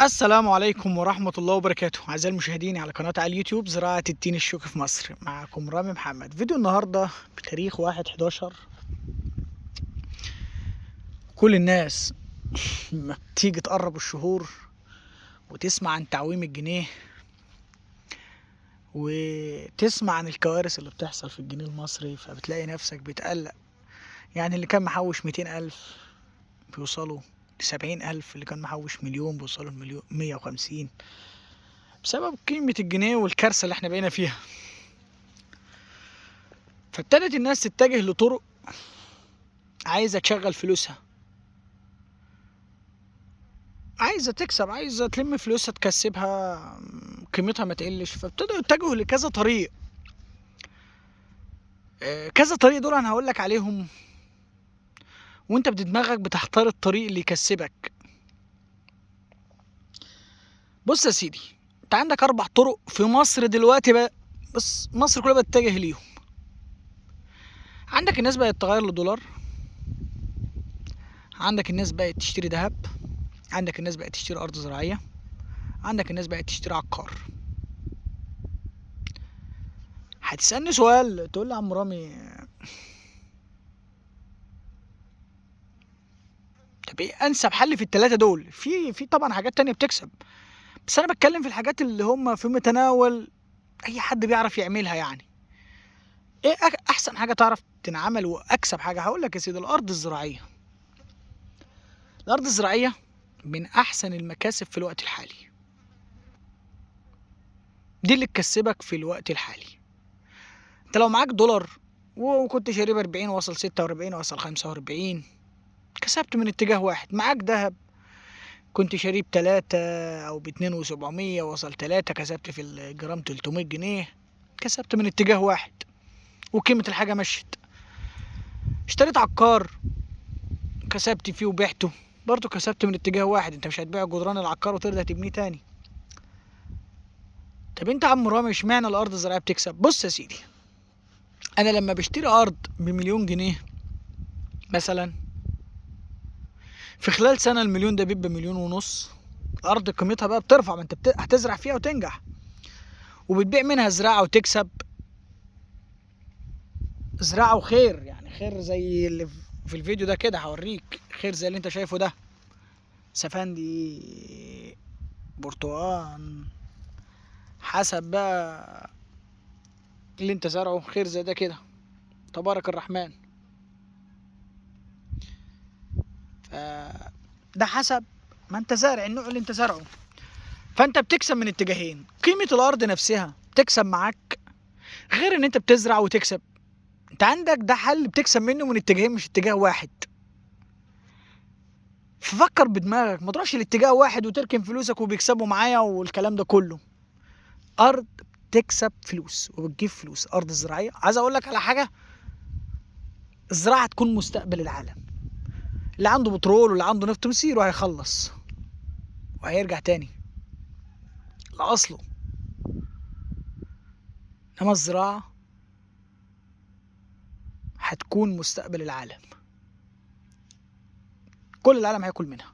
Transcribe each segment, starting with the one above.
السلام عليكم ورحمة الله وبركاته أعزائي المشاهدين على قناة على اليوتيوب زراعة التين الشوكي في مصر. معكم رامي محمد. فيديو النهاردة بتاريخ 1/11. كل الناس ما بتيجي تقرب الشهور وتسمع عن تعويم الجنيه وتسمع عن الكوارث اللي بتحصل في الجنيه المصري، فبتلاقي نفسك بتقلق. يعني اللي كان محوش 200,000 بيوصلوا ل70,000، اللي كان محوش مليون بيوصلوا لمليون 150، بسبب قيمة الجنيه والكارثة اللي احنا بقينا فيها. فابتدت الناس تتجه لطرق عايزة تشغل فلوسها، عايزة تكسب، عايزة تلم فلوسها تكسبها قيمتها ما تقلش. فابتدوا يتجهوا لكذا طريق. كذا طريق دول انا هقولك عليهم، وانت بدماغك بتختار الطريق اللي يكسبك. بص يا سيدي، انت عندك 4 طرق في مصر دلوقتي بقى، بس مصر كلها بتتجه ليهم. عندك الناس بقت تغير لدولار، عندك الناس بقت تشتري ذهب، عندك الناس بقت تشتري ارض زراعيه، عندك الناس بقت تشتري عقار. هتسألني سؤال تقول لي يا عم رامي، طب ايه انسب حل في ال3 دول؟ في طبعا حاجات تانية بتكسب، بس انا بتكلم في الحاجات اللي هم في متناول اي حد بيعرف يعملها. يعني ايه احسن حاجه تعرف تنعمل واكسب حاجه؟ هقول لك يا سيدي، الارض الزراعيه. الارض الزراعيه من احسن المكاسب في الوقت الحالي، دي اللي تكسبك في الوقت الحالي. انت لو معاك دولار وكنت شاريه ب40 وصل 46 وصل 45، كسبت من اتجاه واحد. معاك دهب كنت شاريه ب3 او ب2 و700 وصل 3، كسبت في الجرام 300 جنيه، كسبت من اتجاه واحد وقيمة الحاجة مشت. اشتريت عقار كسبت فيه وبعته، برضه كسبت من اتجاه واحد. انت مش هتبيع جدران العقار وترجع تبنيه تاني. طب انت يا عم رامي اشمعنى الارض الزراعية بتكسب؟ بص يا سيدي، انا لما بشتري ارض بمليون جنيه مثلا، في خلال سنة المليون ده بيبقى 1,500,000. الارض قيمتها بقى بترفع، ما انت هتزرع فيها وتنجح، وبتبيع منها زراعة وتكسب. زراعة وخير، يعني خير زي اللي في الفيديو ده كده، هوريك خير زي اللي انت شايفه ده، سفندي، برتقان، حسب بقى اللي انت زرعه. خير زي ده كده تبارك الرحمن. ف ده حسب ما انت زارع، النوع اللي انت زرعه. فانت بتكسب من اتجاهين، قيمة الارض نفسها بتكسب معاك، غير ان انت بتزرع وتكسب. انت عندك ده حل بتكسب منه من اتجاهين مش اتجاه واحد. ففكر بدماغك، ما تروحش لاتجاه واحد وتركن فلوسك وبيكسبوا معايا والكلام ده كله. ارض بتكسب فلوس وبتجيب فلوس. ارض الزراعيه، عايز اقول لك على حاجه، الزراعه تكون مستقبل العالم. اللي عنده بترول واللي عنده نفط مسيره هيخلص وهيرجع تاني لاصله. انما الزراعه هتكون مستقبل العالم، كل العالم هياكل منها.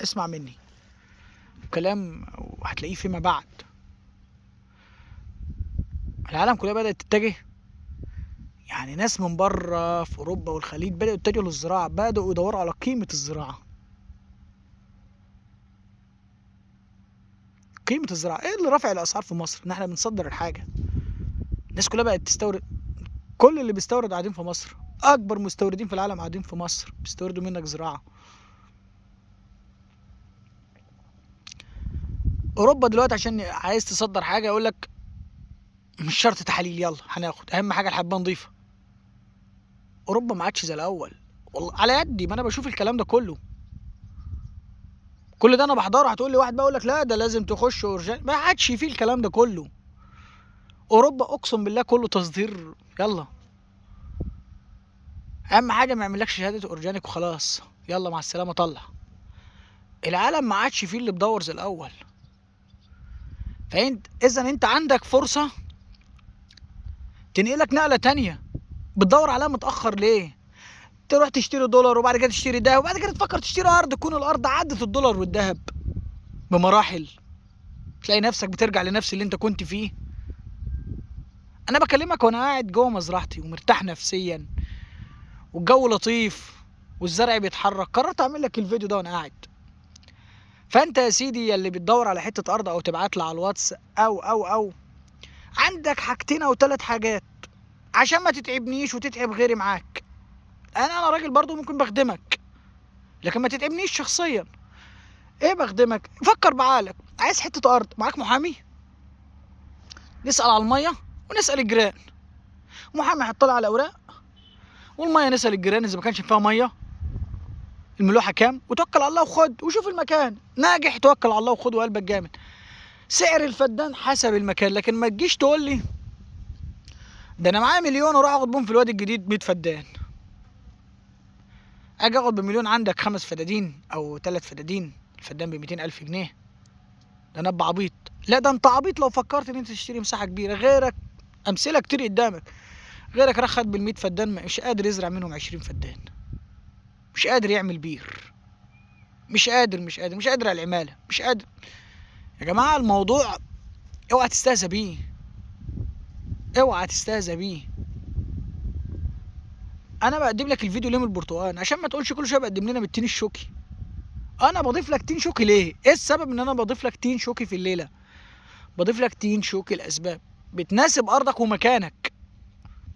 اسمع مني كلام وهتلاقيه فيما بعد. العالم كلها بدأت تتجه، يعني ناس من بره في اوروبا والخليج بدأوا يتجهوا للزراعه، بدأوا يدوروا على قيمه الزراعه. قيمه الزراعه ايه اللي رافع الاسعار في مصر؟ ان احنا بنصدر الحاجه. الناس كلها بقت تستورد، كل اللي بيستورد قاعدين في مصر. اكبر مستوردين في العالم قاعدين في مصر، بيستوردوا منك زراعه. اوروبا دلوقتي عشان عايز تصدر حاجه يقول لك مش شرط تحاليل، يلا هناخد، اهم حاجه الحبه نظيفه. اوروبا ما عادش زي الاول، والله على يدي ما انا بشوف الكلام ده كله. كل ده انا بحضره. هتقول لي واحد بقى يقول لك لا ده لازم تخش اورجانيك، ما عادش فيه الكلام ده كله. اوروبا اقسم بالله كله تصدير، يلا. اهم حاجه ما يعملكش شهاده اورجانيك وخلاص، يلا مع السلامه طلع. العالم ما عادش فيه اللي بدور زي الاول. فانت اذا انت عندك فرصه تنقلك نقله تانية، بتدور عليها متاخر ليه؟ تروح تشتري دولار وبعد كده تشتري دهب وبعد كده تفكر تشتري ارض، تكون الارض عدت الدولار والذهب. بمراحل، تلاقي نفسك بترجع لنفس اللي انت كنت فيه. انا بكلمك وانا قاعد جوه مزرعتي ومرتاح نفسيا والجو لطيف والزرع بيتحرك، قررت اعمل لك الفيديو ده وانا قاعد. فانت يا سيدي اللي بتدور على حته ارض او تبعت لي على الواتس او عندك حاجتين او 3 حاجات عشان ما تتعبنيش وتتعب غيري معاك. انا راجل برضو ممكن بخدمك، لكن ما تتعبنيش شخصيا. ايه بخدمك؟ فكر بعقلك. عايز حته ارض، معاك محامي؟ نسال على الميه ونسال الجيران. محامي هيطلع على الاوراق، والميه نسال الجيران اذا ما كانش فيها ميه، الملوحه كام، وتوكل على الله وخد وشوف المكان ناجح. توكل على الله وخد وقلبك جامد. سعر الفدان حسب المكان، لكن ما تجيش تقول لي ده انا معايا مليون واروح اخد بهم في الوادي الجديد 100 فدان. اجي اخد بمليون عندك 5 فدادين او 3 فدادين، الفدان ب 200,000 جنيه. ده انا ابقى عبيط؟ لا، ده انت عبيط لو فكرت ان انت تشتري مساحه كبيره. غيرك امثله كتير قدامك، غيرك راح خد بال100 فدان مش قادر يزرع منهم 20 فدان، مش قادر يعمل بير، مش قادر على العماله، مش قادر. يا جماعه الموضوع اوعى تستهزأ بيه، اوعى تستهزأ بيه. انا بقدم لك الفيديو ليه من البرتقال؟ عشان ما تقولش كل شويه بقدم لنا بالتين الشوكي. انا بضيف لك تين شوكي ليه؟ ايه السبب ان انا بضيف لك تين شوكي في الليله؟ بضيف لك تين شوكي لاسباب بتناسب ارضك ومكانك،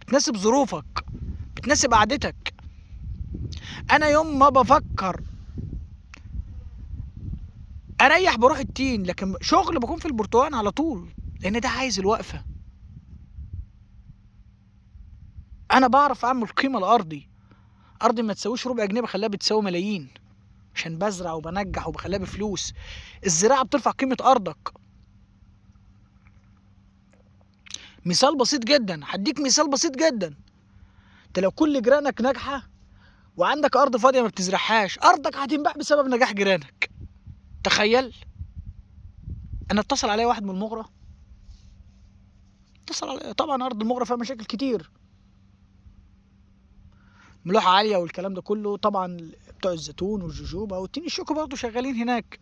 بتناسب ظروفك، بتناسب قعدتك. انا يوم ما بفكر اريح بروح التين، لكن شغل بكون في البرتقال على طول، لان ده عايز الوقفه. انا بعرف اعمل قيمه لارضي. ارضي ما تساويش ربع جنيه بخليها بتساوي ملايين، عشان بزرع وبنجح وبخليها بفلوس. الزراعه بترفع قيمه ارضك. مثال بسيط جدا، هديك مثال بسيط جدا. انت لو كل جيرانك ناجحه وعندك ارض فاضيه ما بتزرعهاش، ارضك هتنباع بسبب نجاح جيرانك. تخيل. انا اتصل عليا واحد من المغرة، اتصل عليا، طبعا ارض المغرة فيها مشاكل كتير، ملوحة عالية والكلام ده كله، طبعا بتوع الزيتون والجوجوبا والتين الشوكي برضه شغالين هناك.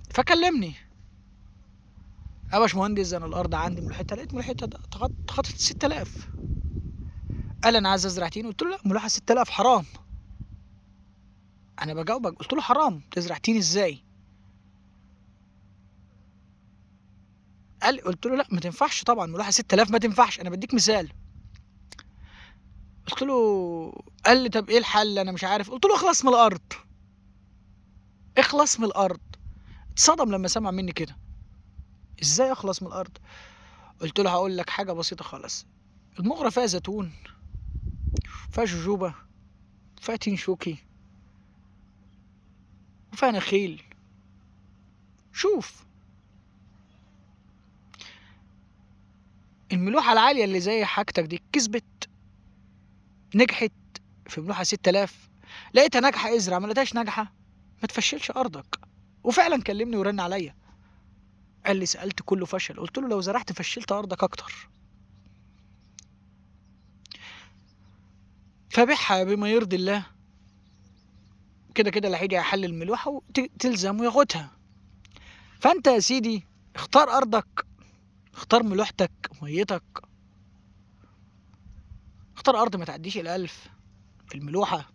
فكلمني: يا باشمهندس انا الارض عندي ملوحتها، لقيت ملوحتها تخطت 6000. قال انا عايز ازرع تين. قلت له لا، ملوحة 6000 حرام. انا بجاوبك، قلت له حرام تزرع تين ازاي؟ قلت له لا ما تنفعش طبعا، ملوحة 6000 ما تنفعش، انا بديك مثال. قلت له، قال لي طب ايه الحل؟ انا مش عارف. قلت له اخلص من الارض، اخلص من الارض. اتصدم لما سمع مني كده، ازاي اخلص من الارض؟ قلت له هقول لك حاجه بسيطه خالص. المغرة فيها زيتون، فيها جوجوبا، فيها تين شوكي، وفيها نخيل. شوف الملوحه العاليه اللي زي حاجتك دي كسبت، نجحت في ملوحه 6000، لقيتها ناجحه ازرع، ما لقيتهاش ناجحه ما تفشلش ارضك. وفعلا كلمني ورن عليا، قال لي سالت كله فشل. قلت له لو زرعت فشلت ارضك اكتر. فبيعها بما يرضي الله، كده كده اللي هيجي هيحلل الملوحه وتلزم وياخدها. فانت يا سيدي اختار ارضك، اختار ملوحتك ميتك، اختار ارض ما تعديش ال1000 في الملوحه،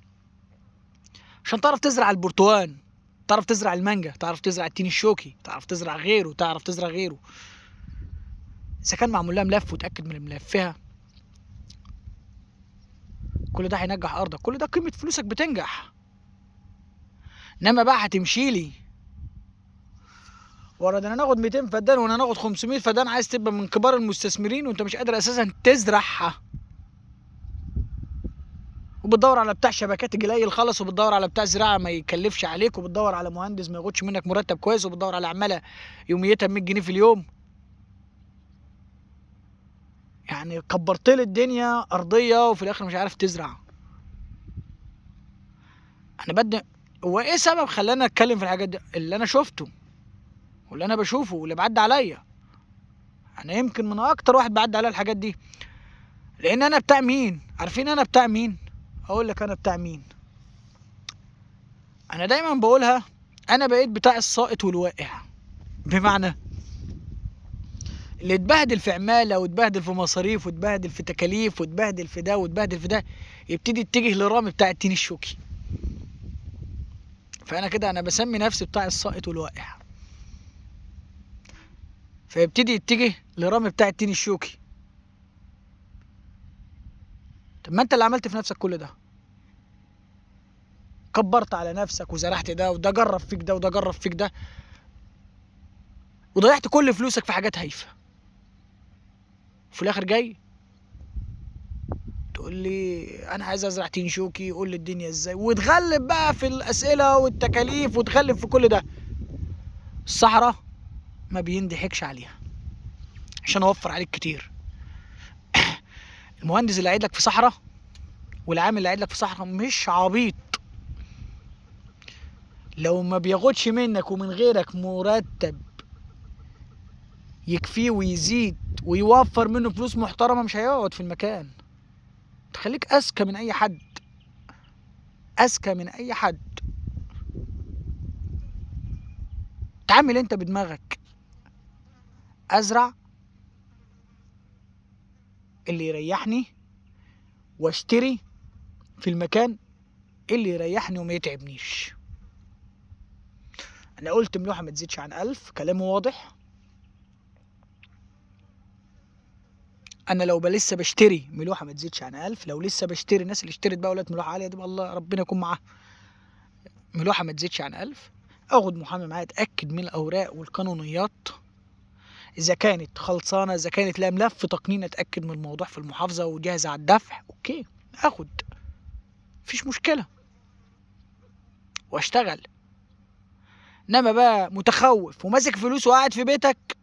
عشان تعرف تزرع البرتقال، تعرف تزرع المانجا، تعرف تزرع التين الشوكي، تعرف تزرع غيره، تعرف تزرع غيره. اذا كان معمول لها ملف وتاكد من ملفها، كل ده هينجح ارضك، كل ده قيمه فلوسك بتنجح. انما بقى هتمشي لي ورا ده انا ناخد 200 فدان وانا ناخد 500 فدان، عايز تبقى من كبار المستثمرين وانت مش قادر اساسا تزرعها، وبتدور على بتاع شبكات قليل خالص، وبتدور على بتاع زراعه ما يكلفش عليك، وبتدور على مهندس ما ياخدش منك مرتب كويس، وبتدور على عماله يوميتها ب 100 جنيه في اليوم. يعني كبرت لي الدنيا ارضيه وفي الاخر مش عارف تزرع. انا بدي، هو ايه سبب خلاني اتكلم في الحاجات دي؟ اللي انا شفته واللي انا بشوفه واللي بعدي عليا. انا يمكن من اكتر واحد بعدي عليا الحاجات دي، لان انا بتاع مين؟ عارفين انا بتاع مين؟ اقول لك انا بتاع مين. انا دايما بقولها، انا بقيت بتاع الساقط والواقع. بمعنى اللي اتبهدل في عماله واتبهدل في مصاريف واتبهدل في تكاليف واتبهدل في ده واتبهدل في ده، يبتدي يتجه للرامي بتاع التين الشوكي. فانا كده انا بسمي نفسي بتاع الساقط والواقع، فيبتدي يتجه لرامي بتاع التين الشوكي. طب ما انت اللي عملت في نفسك كل ده، كبرت على نفسك وزرعت ده وده جرب فيك ده وده جرب فيك ده، وضيعت كل فلوسك في حاجات هايفه، وفي الاخر جاي تقول لي انا عايز ازرع تين شوكي، قول لي الدنيا ازاي، وتغلب بقى في الاسئله والتكاليف وتغلب في كل ده. الصحراء ما بيندحكش عليها عشان اوفر عليك كتير. المهندس اللي قاعد لك في صحراء والعامل اللي قاعد لك في صحراء مش عبيط. لو ما بياخدش منك ومن غيرك مرتب يكفيه ويزيد ويوفر منه فلوس محترمه، مش هيقعد في المكان. تخليك اذكى من اي حد، اذكى من اي حد. تعمل انت بدماغك، ازرع اللي يريحني واشتري في المكان اللي يريحني وما يتعبنيش. انا قلت ملوحة ما تزيدش عن 1000، كلامي واضح. انا لو لسه بشتري ملوحة ما تزيدش عن 1000، لو لسه بشتري، الناس اللي اشترت بقى ولاد ملوحة عالية دي بقى الله ربنا يكون معاها، ملوحة ما تزيدش عن 1000. اخد محامي معايا اتاكد من الاوراق والقانونيات، اذا كانت خلصانه، اذا كانت لها ملف تقنين، اتاكد من الموضوع في المحافظه وجاهزه على الدفع، اوكي اخد، مفيش مشكله واشتغل. انما بقى متخوف وماسك فلوس وقاعد في بيتك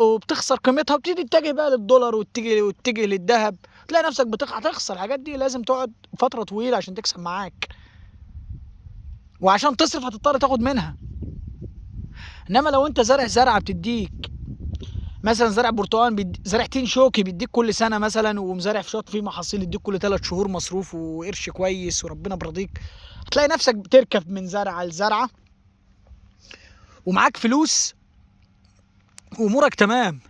وبتخسر قيمتها، وبتيجي تتجه بقى للدولار وتتجه للذهب، تلاقي نفسك هتخسر. الحاجات دي لازم تقعد فتره طويله عشان تكسب معاك، وعشان تصرف هتضطر تاخد منها. انما لو انت زارع زرعه بتديك مثلا، زرع برتقال زرع تين شوكي بيديك كل سنه مثلا، ومزارع في شوط فيه محاصيل يديك كل 3 شهور مصروف وقرش كويس وربنا برضيك، هتلاقي نفسك بتركب من زرعه لزرعه ومعاك فلوس وامورك تمام.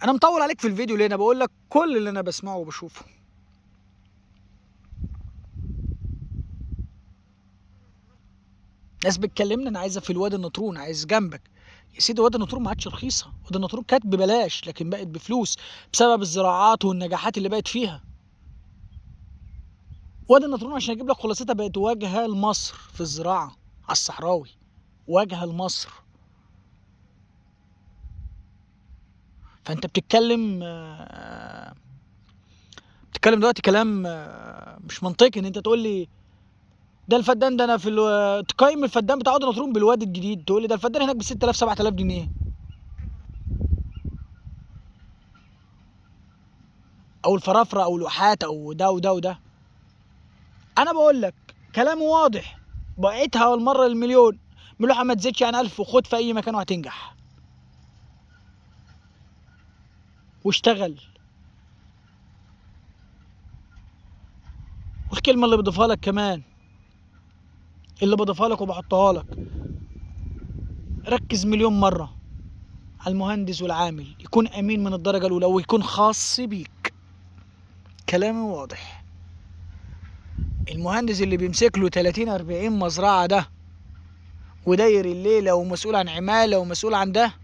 انا مطول عليك في الفيديو ليه؟ انا بقول لك كل اللي انا بسمعه وبشوفه. ناس بتكلمني انا عايزه في الوادي النطرون، عايز جنبك. يا سيدي وادي النطرون ما عادش رخيصه، وادي النطرون كانت ببلاش لكن بقت بفلوس بسبب الزراعات والنجاحات اللي بقت فيها. وادي النطرون عشان اجيب لك خلاصتها بقت واجهه لمصر في الزراعه على الصحراوي، واجهه لمصر. فانت بتتكلم دلوقتي كلام مش منطقي، ان انت تقول لي ده الفدان، ده انا تقيم الفدان بتاع وادي النطرون بالوادي الجديد، تقول لي ده الفدان هناك ب 6000 7000 جنيه، او الفرافره او الواحات او ده وده وده. انا بقول لك كلام واضح، بقيتها والمره المليون، ملوحه ما تزيدش عن 1000، وخد في اي مكان وهتنجح، واشتغل. والكلمه اللي بضيفها لك كمان، اللي بضيفها لك وبحطها لك، ركز مليون مره على المهندس والعامل، يكون امين من الدرجه الاولى ويكون خاص بيك. كلامي واضح. المهندس اللي بيمسك له 30 40 مزرعه ده وداير الليله ومسؤول عن عماله ومسؤول عن ده،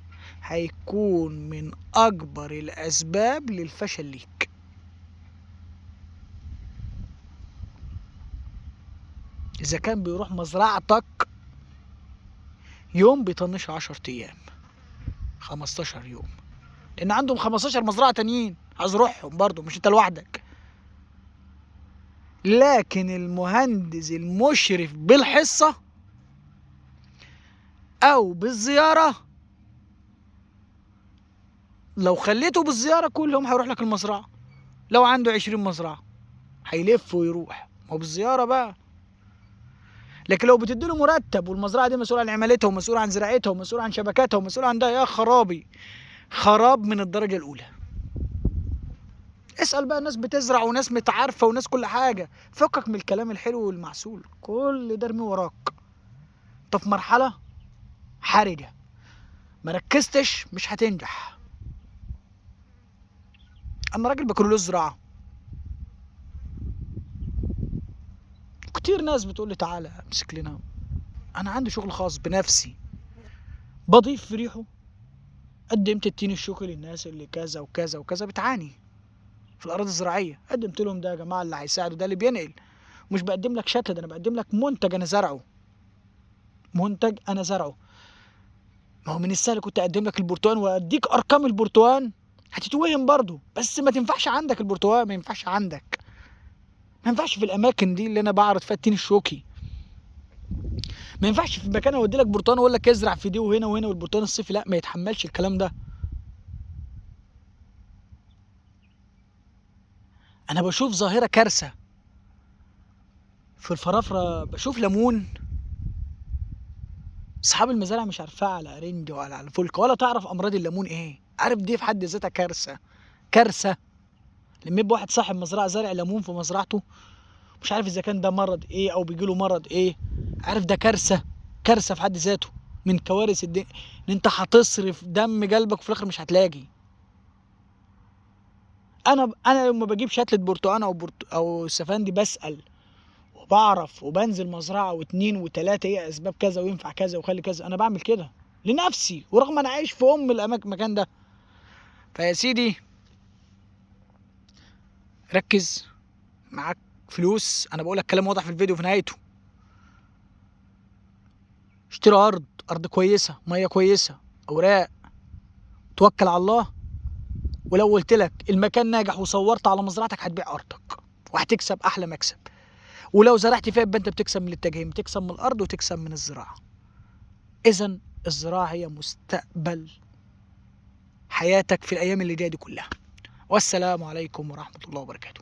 هيكون من اكبر الاسباب للفشل ليك. اذا كان بيروح مزرعتك يوم بيطنش 10 ايام 15 يوم، لان عندهم 15 مزرعه تانيين عايز روحهم برضه، مش انت لوحدك. لكن المهندس المشرف بالحصه او بالزياره، لو خليته بالزياره كلهم هيروح لك المزرعه. لو عنده 20 مزرعه هيلف ويروح، ما هو بالزياره بقى. لكن لو بتديله مرتب والمزرعه دي مسؤول عن عمالتها ومسؤول عن زراعتها ومسؤول عن شبكاتها ومسؤول عن ده، يا خرابي، خراب من الدرجه الاولى. اسأل بقى ناس بتزرع وناس متعارفة وناس كل حاجة. فكك من الكلام الحلو والمعسول، كل ده ارميه وراك. انت في مرحلة حرجة، مركزتش مش هتنجح. انا راجل بكالوريوس زراعة، كتير ناس بتقول لي تعالى امسك لنا. انا عندي شغل خاص بنفسي، بضيف في ريحه. قدمت التين الشوكي للناس اللي كذا وكذا وكذا بتعاني في الاراضي الزراعيه، قدمت لهم ده يا جماعه اللي هيساعده، ده اللي بينقل. مش بقدم لك شتله، ده انا بقدم لك منتج انا زرعه، منتج انا زرعه. ما هو من السهل كنت اقدم لك البرتقال واديك ارقام البرتقال، هتتوهم برضه، بس ما تنفعش عندك البرتقال، ما ينفعش عندك، ما ينفعش في الاماكن دي اللي انا بعرض فيها التين الشوكي. ما ينفعش في مكان اودي لك برتقال واقول لك ازرع في دي وهنا وهنا، والبرتقال الصيفي لا، ما يتحملش الكلام ده. انا بشوف ظاهره كارثه في الفرافره، بشوف ليمون اصحاب المزارع مش عارفاها على رنج ولا على فولك، ولا تعرف امراض الليمون ايه. عارف دي في حد ذاتها كارثه، كارثه. لما يبقى واحد صاحب مزرعه زارع ليمون في مزرعته مش عارف اذا كان ده مرض ايه او بيجيله مرض ايه، عارف ده كارثه، كارثه في حد ذاته، من كوارث الدنيا. ان انت هتصرف دم قلبك وفي الاخر مش هتلاقي. انا لما بجيب شتله برتقان او سفندي بسال وبعرف وبنزل مزرعه واتنين وتلاته ايه اسباب كذا وينفع كذا وخلي كذا، انا بعمل كده لنفسي ورغم انا عايش في المكان ده. فيا سيدي ركز، معاك فلوس، انا بقول لك كلام واضح في الفيديو في نهايته. اشتري ارض كويسه، ميه كويسه، اوراق، توكل على الله. ولو قلت لك المكان ناجح وصورت على مزرعتك هتبيع ارضك وهتكسب احلى مكسب. ولو زرعت فيها يبقى انت بتكسب من التجهيم، تكسب من الارض وتكسب من الزراعه. اذا الزراعه هي مستقبل حياتك في الايام اللي جايه دي كلها. والسلام عليكم ورحمه الله وبركاته.